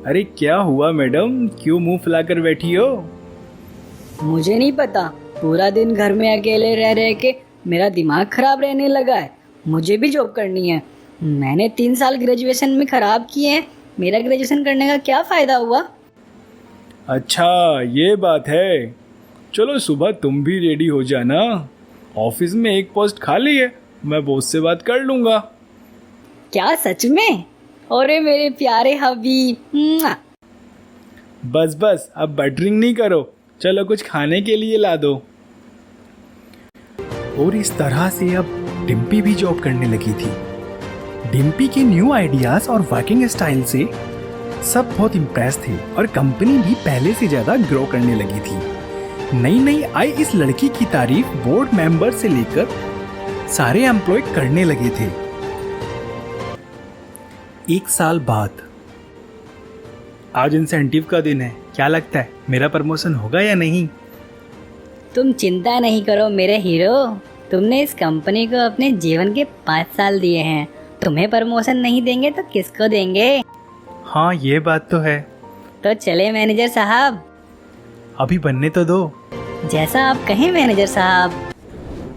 अरे क्या हुआ मैडम, क्यों मुंह फुलाकर बैठी हो? मुझे नहीं पता, पूरा दिन घर में अकेले रह रह के मेरा दिमाग खराब रहने लगा है। मुझे भी जॉब करनी है। मैंने 3 साल ग्रेजुएशन में खराब किए हैं। मेरा ग्रेजुएशन करने का क्या फ़ायदा हुआ? अच्छा ये बात है। चलो सुबह तुम भी रेडी हो जाना, ऑफिस में एक पोस्ट खाली है, मैं बॉस से बात कर लूँगा। क्या सच में? अरे मेरे प्यारे हबीब। बस बस अब बटरिंग नहीं करो, चलो कुछ खाने के लिए ला दो। और इस तरह से अब डिम्पी भी जॉब करने लगी थी। डिम्पी के न्यू आइडियाज और वर्किंग स्टाइल से सब बहुत इम्प्रेस थे और कंपनी भी पहले से ज़्यादा ग्रो करने लगी थी। नई नई आई इस लड़की की तारीफ बोर्ड मेंबर से लेकर सारे एम्प्लॉय करने लगे थे। 1 साल बाद आज इंसेंटिव का दिन है, क्या लगता है मेरा प्रमोशन होगा या नहीं? तुम चिंता नहीं करो मेरे हीरो, तुमने इस कंपनी को अपने जीवन के 5 साल दिए हैं। तुम्हें प्रमोशन नहीं देंगे तो किसको देंगे? हाँ ये बात तो है। तो चले मैनेजर साहब। अभी बनने तो दो। जैसा आप कहें मैनेजर साहब।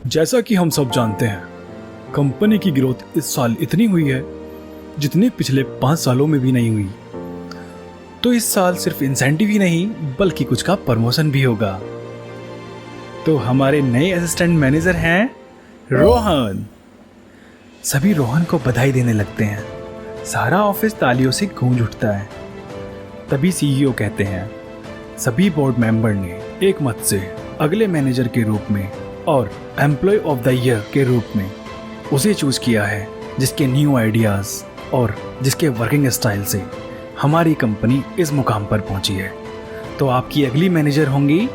जैसा कि हम सब जानते हैं, कंपनी की ग्रोथ इस साल इतनी हुई है जितनी पिछले 5 सालों में भी नहीं हुई। तो इस साल सिर्फ इंसेंटिव ही नहीं बल्कि कुछ का प्रमोशन भी होगा। तो हमारे नए असिस्टेंट मैनेजर हैं रोहन। सभी रोहन को बधाई देने लगते हैं। सारा ऑफिस तालियों से गूंज उठता है। तभी सीईओ कहते हैं, सभी बोर्ड मेंबर ने एक मत से अगले मैनेजर के रूप में और एम्प्लॉय ऑफ द ईयर के रूप में उसे चूज किया है जिसके न्यू आइडियाज और जिसके वर्किंग स्टाइल से हमारी कंपनी इस मुकाम पर पहुंची है। तो आपकी अगली मैनेजर होंगी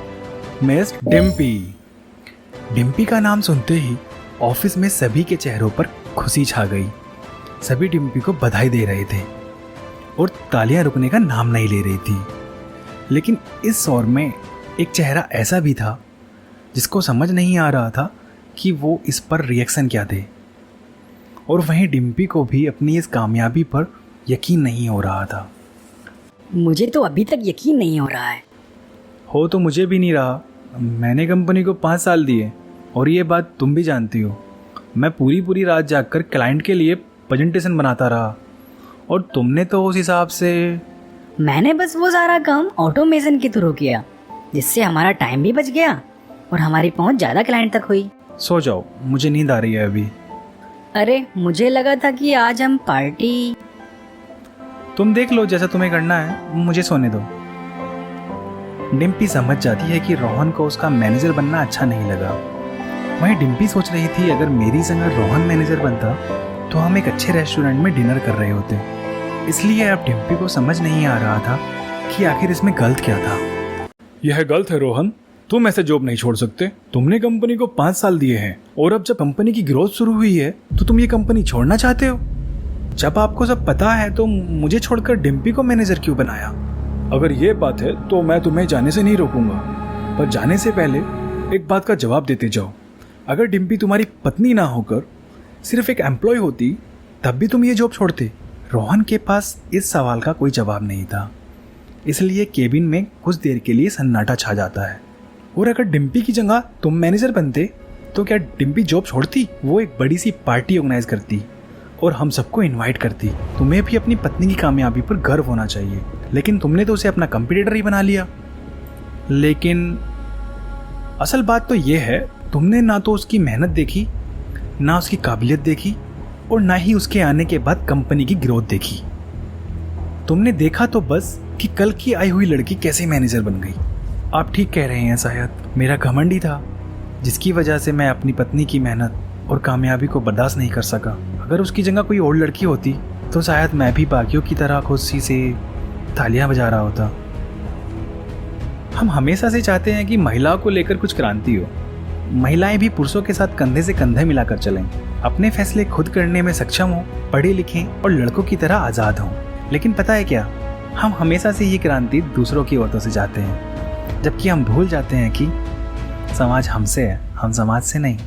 मिस डिम्पी। डिम्पी का नाम सुनते ही ऑफिस में सभी के चेहरों पर खुशी छा गई। सभी डिम्पी को बधाई दे रहे थे और तालियां रुकने का नाम नहीं ले रही थी। लेकिन इस शोर में एक चेहरा ऐसा भी था जिसको समझ नहीं आ रहा था कि वो इस पर रिएक्शन क्या दे। और वहीं डिम्पी को भी अपनी इस कामयाबी पर यकीन नहीं हो रहा था। मुझे तो अभी तक यकीन नहीं हो रहा है। हो तो मुझे भी नहीं रहा। मैंने कंपनी को 5 साल दिए और ये बात तुम भी जानती हो। मैं पूरी रात जागकर क्लाइंट के लिए प्रेजेंटेशन बनाता रहा और तुमने तो उस हिसाब से। मैंने बस वो सारा काम ऑटोमेशन के थ्रू किया जिससे हमारा टाइम भी बच गया और हमारी पहुंच ज़्यादा क्लाइंट तक हुई। सो जाओ, मुझे नींद आ रही है अभी। अरे मुझे लगा था कि आज हम पार्टी। तुम देख लो जैसा तुम्हें करना है, मुझे सोने दो। डिम्पी समझ जाती है कि रोहन को उसका मैनेजर बनना अच्छा नहीं लगा। वहीं डिम्पी सोच रही थी अगर मेरी जगह रोहन मैनेजर बनता तो हम एक अच्छे रेस्टोरेंट में डिनर कर रहे होते। इसलिए अब डिम्पी को समझ नहीं आ रहा था कि आखिर इसमें गलत क्या था। यह गलत है रोहन, तुम ऐसे जॉब नहीं छोड़ सकते। तुमने कंपनी को 5 साल दिए हैं और अब जब कंपनी की ग्रोथ शुरू हुई है तो तुम ये कंपनी छोड़ना चाहते हो। जब आपको सब पता है तो मुझे छोड़कर डिम्पी को मैनेजर क्यों बनाया? अगर ये बात है तो मैं तुम्हें जाने से नहीं रोकूंगा, पर जाने से पहले एक बात का जवाब देते जाओ। अगर डिम्पी तुम्हारी पत्नी ना होकर सिर्फ एक एम्प्लॉय होती तब भी तुम ये जॉब छोड़ते। रोहन के पास इस सवाल का कोई जवाब नहीं था, इसलिए केबिन में कुछ देर के लिए सन्नाटा छा जाता है। और अगर डिम्पी की जगह तुम मैनेजर बनते तो क्या डिम्पी जॉब छोड़ती? वो एक बड़ी सी पार्टी ऑर्गेनाइज करती और हम सबको इनवाइट करती। तुम्हें भी अपनी पत्नी की कामयाबी पर गर्व होना चाहिए, लेकिन तुमने तो उसे अपना कंपटीटर ही बना लिया। लेकिन असल बात तो ये है, तुमने ना तो उसकी मेहनत देखी, ना उसकी काबिलियत देखी और ना ही उसके आने के बाद कंपनी की ग्रोथ देखी। तुमने देखा तो बस कि कल की आई हुई लड़की कैसे मैनेजर बन गई। आप ठीक कह रहे हैं, शायद मेरा घमंड ही था जिसकी वजह से मैं अपनी पत्नी की मेहनत और कामयाबी को बर्दाश्त नहीं कर सका। अगर उसकी जगह कोई और लड़की होती तो शायद मैं भी बाकियों की तरह खुशी से तालियां बजा रहा होता। हम हमेशा से चाहते हैं कि महिलाओं को लेकर कुछ क्रांति हो। महिलाएं भी पुरुषों के साथ कंधे से कंधे मिलाकर चलें, अपने फैसले खुद करने में सक्षम हो, पढ़े लिखें और लड़कों की तरह आज़ाद हों। लेकिन पता है क्या, हम हमेशा से ये क्रांति दूसरों की औरतों से चाहते हैं, जबकि हम भूल जाते हैं कि समाज हमसे है, हम समाज से नहीं।